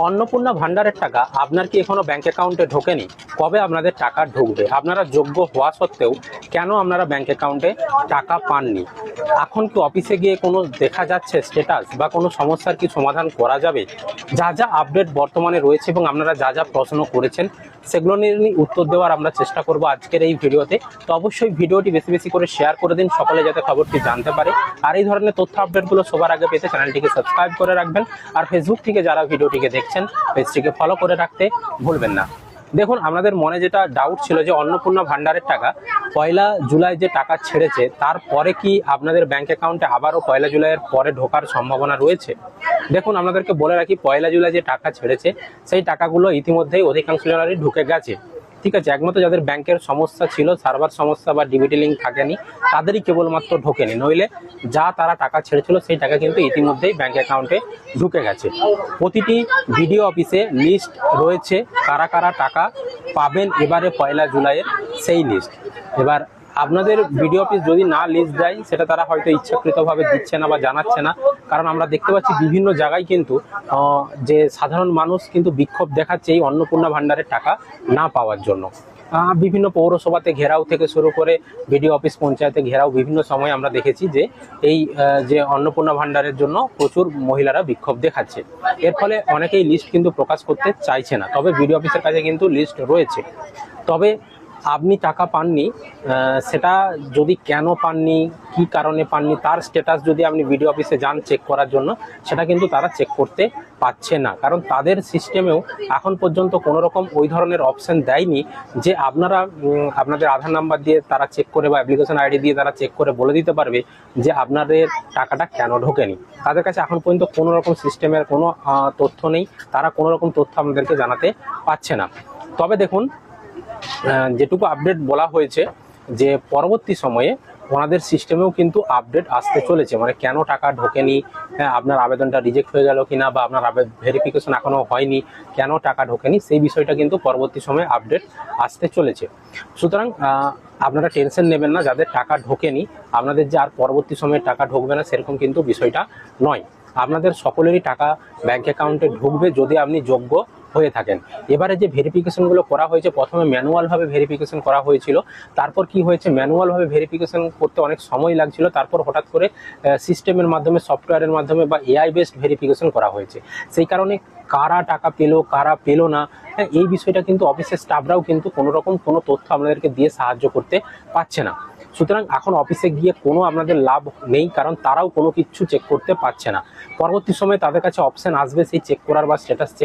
অন্নপূর্ণা ভান্ডারের টাকা আপনার কি এখনো ব্যাংক অ্যাকাউন্টে ঢোকেনি? কবে আপনাদের টাকা ঢুকবে? আপনারা যোগ্য হওয়া সত্ত্বেও কেন আপনারা ব্যাংক অ্যাকাউন্টে টাকা পাননি? এখন কি অফিসে গিয়ে কোনো দেখা যাচ্ছে স্ট্যাটাস বা কোনো সমস্যার কি সমাধান করা যাবে? যা যা আপডেট বর্তমানে রয়েছে এবং আপনারা যা যা প্রশ্ন করেছেন সেগুলো নিয়ে উত্তর দেওয়ার আমরা চেষ্টা করব আজকের এই ভিডিওতে। তো অবশ্যই ভিডিওটি বেশি বেশি করে শেয়ার করে দিন, সকলে যাতে খবরটি জানতে পারে। আর এই ধরনের তথ্য আপডেটগুলো সবার আগে পেতে চ্যানেলটিকে সাবস্ক্রাইব করে রাখবেন। আর ফেসবুক থেকে যারা ভিডিওটিকে দেখছেন পেজটিকে ফলো করে রাখতে ভুলবেন না। দেখুন, আমাদের মনে যেটা ডাউট ছিল যে অন্নপূর্ণা ভান্ডারের টাকা 1 জুলাই যে টাকা ছেড়েছে তারপরে কি আপনাদের ব্যাংক অ্যাকাউন্টে আবারও 1 জুলাইয়ের পরে ঢোকার সম্ভাবনা রয়েছে? দেখুন, আপনাদেরকে বলে রাখি, 1 জুলাই যে টাকা ছেড়েছে সেই টাকাগুলো ইতিমধ্যেই অধিকাংশ জনেরই ঢুকে গেছে। ঠিক আছে, একমাত্র যাদের ব্যাংকের সমস্যা ছিল, সার্ভার সমস্যা বা ডিবিটি লিঙ্ক থাকেনি, তাদেরই কেবলমাত্র ঢোকেনি, নইলে যা তারা টাকা ছেড়েছিল সেই টাকা কিন্তু ইতিমধ্যেই ব্যাংক অ্যাকাউন্টে ঢুকে গেছে। প্রতিটি বিডিও অফিসে লিস্ট রয়েছে কারা কারা টাকা পাবেন এবারে 1 জুলাইয়ের, সেই লিস্ট। এবার আপনাদের বিডিও অফিস যদি না লিস্ট দেয় সেটা তারা হয়তো ইচ্ছাকৃতভাবে দিচ্ছে না বা জানাচ্ছে না, কারণ আমরা দেখতে পাচ্ছি বিভিন্ন জায়গায় কিন্তু যে সাধারণ মানুষ কিন্তু বিক্ষোভ দেখাচ্ছে এই অন্নপূর্ণা ভান্ডারের টাকা না পাওয়ার জন্য। বিভিন্ন পৌরসভাতে ঘেরাও থেকে শুরু করে বিডিও অফিস, পঞ্চায়েতে ঘেরাও বিভিন্ন সময় আমরা দেখেছি যে এই যে অন্নপূর্ণা ভান্ডারের জন্য প্রচুর মহিলারা বিক্ষোভ দেখাচ্ছে। এর ফলে অনেকেই লিস্ট কিন্তু প্রকাশ করতে চাইছে না, তবে বিডিও অফিসের কাছে কিন্তু লিস্ট রয়েছে। তবে আপনি টাকা পাননি, সেটা যদি কেন পাননি, কি কারণে পাননি, তার স্ট্যাটাস যদি আপনি বিডিও অফিসে যান চেক করার জন্য, সেটা কিন্তু তারা চেক করতে পারছে না, কারণ তাদের সিস্টেমেও এখন পর্যন্ত কোনো রকম ওই ধরনের অপশান দেয়নি যে আপনারা আপনাদের আধার নাম্বার দিয়ে তারা চেক করে বা অ্যাপ্লিকেশন আইডি দিয়ে তারা চেক করে বলে দিতে পারবে যে আপনাদের টাকাটা কেন ঢোকেনি। তাদের কাছে এখন পর্যন্ত কোনো রকম সিস্টেমের কোনো তথ্য নেই, তারা কোনো রকম তথ্য আমাদেরকে জানাতে পারছে না। তবে দেখুন, যেটুকু আপডেট বলা হয়েছে যে পরবর্তী সময়ে ওনাদের সিস্টেমেও কিন্তু আপডেট আসতে চলেছে, মানে কেন টাকা ঢোকেনি, আপনার আবেদনটা রিজেক্ট হয়ে গেল কিনা, বা আপনার ভেরিফিকেশন এখনো হয়নি, কেন টাকা ঢোকেনি, সেই বিষয়টা কিন্তু পরবর্তী সময়ে আপডেট আসতে চলেছে। সুতরাং আপনারা টেনশন নেবেন না, যাদের টাকা ঢোকেনি আপনাদের যে আর পরবর্তী সময়ে টাকা ঢুকবে না সেরকম কিন্তু বিষয়টা নয়। আপনাদের সকলেরই টাকা ব্যাংক অ্যাকাউন্টে ঢুকবে যদি আপনি যোগ্য হয়ে থাকেন। এবারে যে ভেরিফিকেশনগুলো করা হয়েছে, প্রথমে ম্যানুয়ালভাবে ভেরিফিকেশন করা হয়েছিল, তারপর কি হয়েছে, ম্যানুয়ালভাবে ভেরিফিকেশন করতে অনেক সময় লাগছিল, তারপর হঠাৎ করে সিস্টেমের মাধ্যমে, সফটওয়্যারের মাধ্যমে বা এআই বেসড ভেরিফিকেশন করা হয়েছে। সেই কারণে কারা টাকা পেলো কারা পেলো না, এই বিষয়টা কিন্তু অফিসের স্টাফরাও কিন্তু কোনো রকম কোনো তথ্য আপনাদেরকে দিয়ে সাহায্য করতে পারছে না। সুতরাং এখন অফিসে গিয়ে কোনো আপনাদের লাভ নেই, কারণ তারাও কোনো কিছু চেক করতে পারছে না। পরবর্তী সময়ে তাদের কাছে অপশান আসবে সেই চেক করার বা স্ট্যাটাস চেক